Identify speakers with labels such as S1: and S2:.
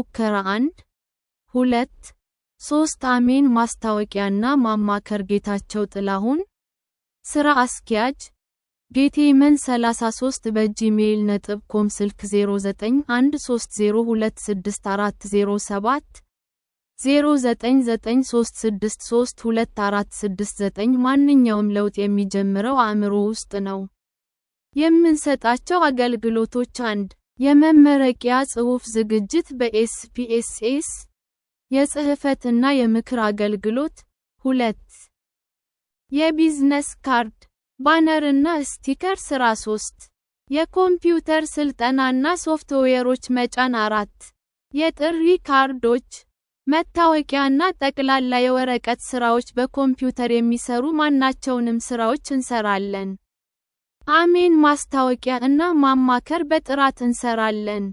S1: ሙከራ 1 2 3 አሜን ማስታወቂያና ማማከር ጌታቸው ጥላሁን ስራ አስኪያጅ ጌቴመን 33 በgmail.com ስልክ 0913026407 0993632469 ማንኛውም ለውጥ የሚጀምረው አእምሮ ውስጥ ነው። የምንሰጣቸው አገልግሎቶች 1 የመመረቂያ ጽሑፍ ዝግጅት በኤስፒኤስኤስ የጽሕፈትና የምክር አገልግሎት 2 የቢዝነስ ካርድ ባነርና ስቲከር ስራ 3 የኮምፒውተር ስልጠናና ሶፍትዌሮች መጫን 4 የጥሪ ካርዶች መታወቂያና ጠቅላላ የወረቀት ስራዎች በኮምፒውተር የሚሰሩ ማናቸውንም ስራዎች እንሰራለን። አሜን ማስታወቂያ እና ማማከር በጥራት እንሰራለን።